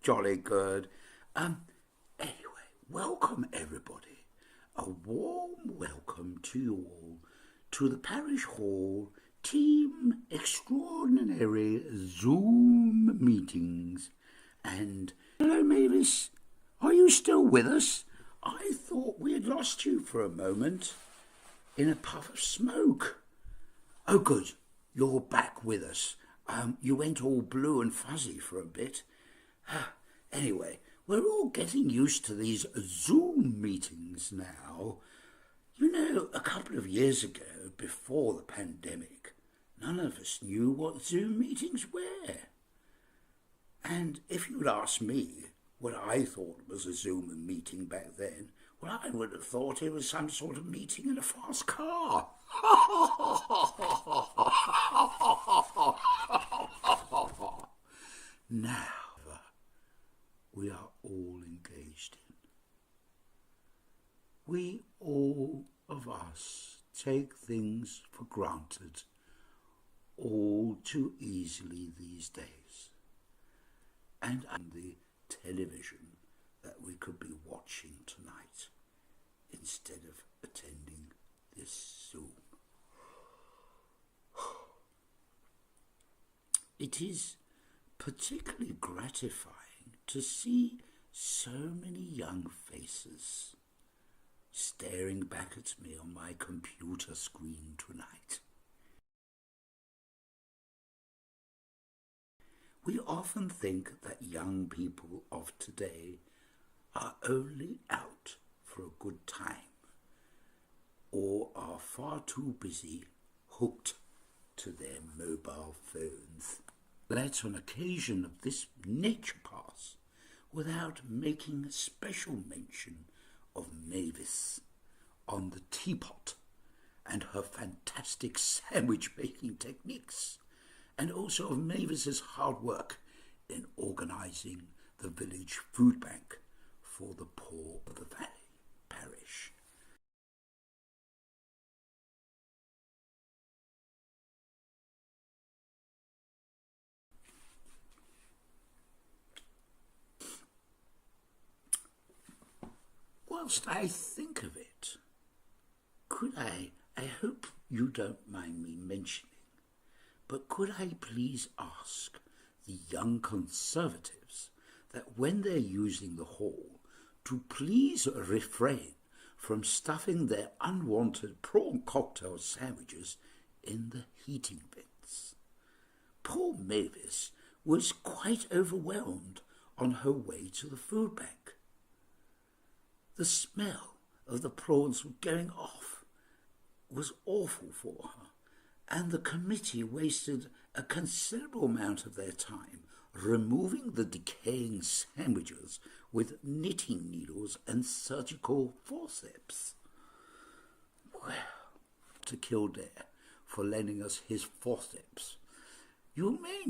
jolly good. Anyway, welcome everybody. A warm welcome to you all to the Parish Hall Team Extraordinary Zoom meetings. And hello, Mavis. Are you still with us? I thought we had lost you for a moment in a puff of smoke. Oh, good. You're back with us. You went all blue and fuzzy for a bit. Anyway, we're all getting used to these Zoom meetings now. You know, a couple of years ago, before the pandemic, none of us knew what Zoom meetings were. And if you'd asked me what I thought was a Zoom meeting back then, well, I would have thought it was some sort of meeting in a fast car. Now, we are all engaged in. We all of us take things for granted all too easily these days. And on the television that we could be watching tonight instead of attending this Zoom. It is particularly gratifying to see so many young faces staring back at me on my computer screen tonight. We often think that young people of today are only out for a good time or are far too busy hooked to their mobile phones. That's on occasion of this nature pass without making a special mention of Mavis on the teapot and her fantastic sandwich making techniques, and also of Mavis's hard work in organising the village food bank for the poor of the Valley parish. Whilst I think of it, could I hope you don't mind me mentioning, but could I please ask the young Conservatives that when they're using the hall to please refrain from stuffing their unwanted prawn cocktail sandwiches in the heating vents? Poor Mavis was quite overwhelmed on her way to the food bank. The smell of the prawns going off was awful for her, and the committee wasted a considerable amount of their time removing the decaying sandwiches with knitting needles and surgical forceps. Well, to Kildare for lending us his forceps. You may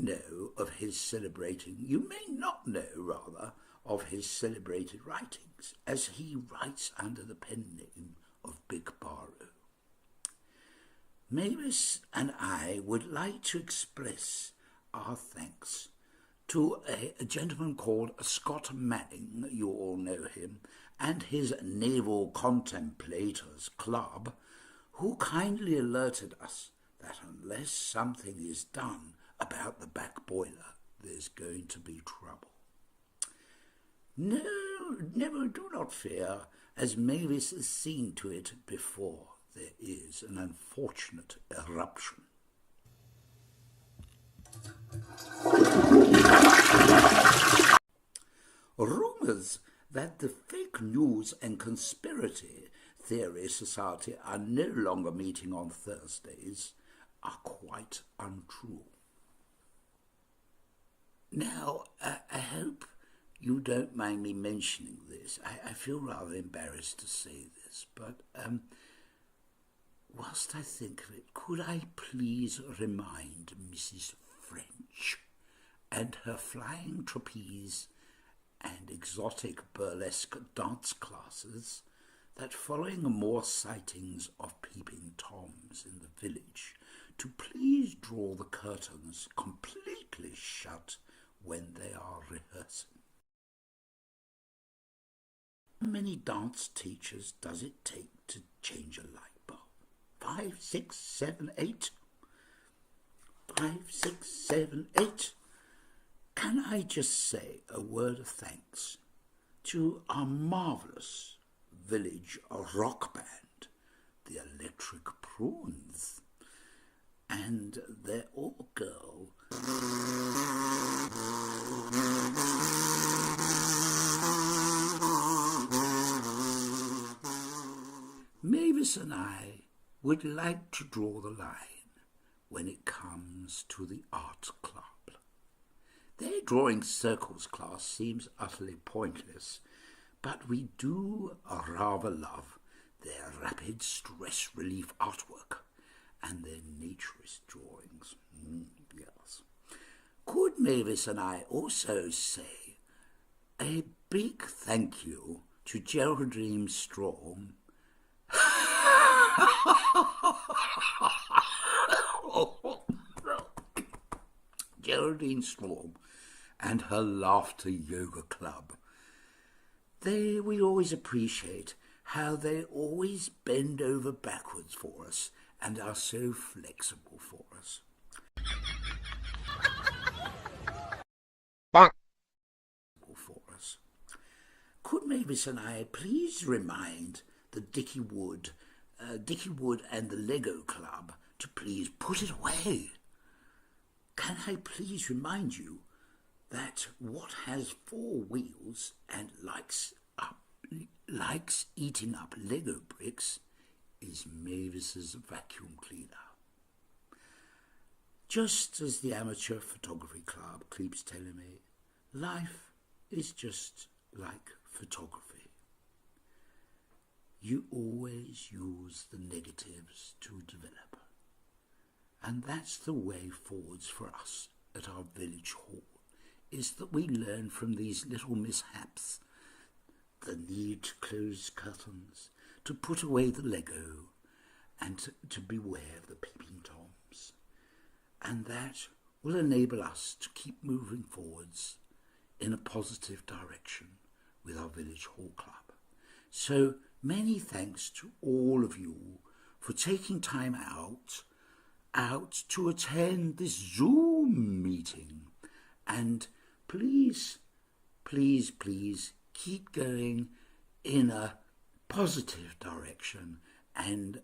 not know, rather, of his celebrated writings, as he writes under the pen name of Big Barrow. Mavis and I would like to express our thanks to a gentleman called Scott Manning, you all know him, and his Naval Contemplators Club, who kindly alerted us that unless something is done about the back boiler, there's going to be trouble. No, never, do not fear, as Mavis has seen to it before there is an unfortunate eruption. Rumours that the Fake News and Conspiracy Theory Society are no longer meeting on Thursdays are quite untrue. Now, I hope you don't mind me mentioning this. I feel rather embarrassed to say this, but whilst I think of it, could I please remind Mrs. French and her flying trapeze and exotic burlesque dance classes that following more sightings of peeping Toms in the village, to please draw the curtains completely shut when they are rehearsing. How many dance teachers does it take to change a light bulb? 5, 6, 7, 8. 5, 6, 7, 8. Can I just say a word of thanks to our marvellous village rock band, the Electric Prawns, and their all-girl Mavis and I would like to draw the line when it comes to the art club. Their drawing circles class seems utterly pointless, but we do rather love their rapid stress relief artwork and their naturist drawings. Yes. Could Mavis and I also say a big thank you to Geraldine Storm Geraldine Storm and her Laughter Yoga Club. We always appreciate how they always bend over backwards for us and are so flexible for us. Bonk. Could Mavis and I please remind the Dickie Wood and the Lego Club to please put it away? Can I please remind you that what has 4 wheels and likes eating up Lego bricks is Mavis's vacuum cleaner? Just as the Amateur Photography Club keeps telling me, life is just like photography. You always use the negatives to develop. And that's the way forwards for us at our village hall, is that we learn from these little mishaps, the need to close curtains, to put away the Lego, and to beware of the peeping Toms. And that will enable us to keep moving forwards in a positive direction with our village hall club. So many thanks to all of you for taking time out to attend this Zoom meeting. And please, please, please keep going in a positive direction and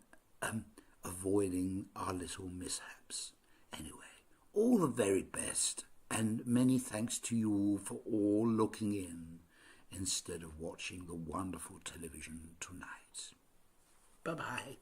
avoiding our little mishaps. Anyway, all the very best, and many thanks to you all for all looking in instead of watching the wonderful television tonight. Bye-bye.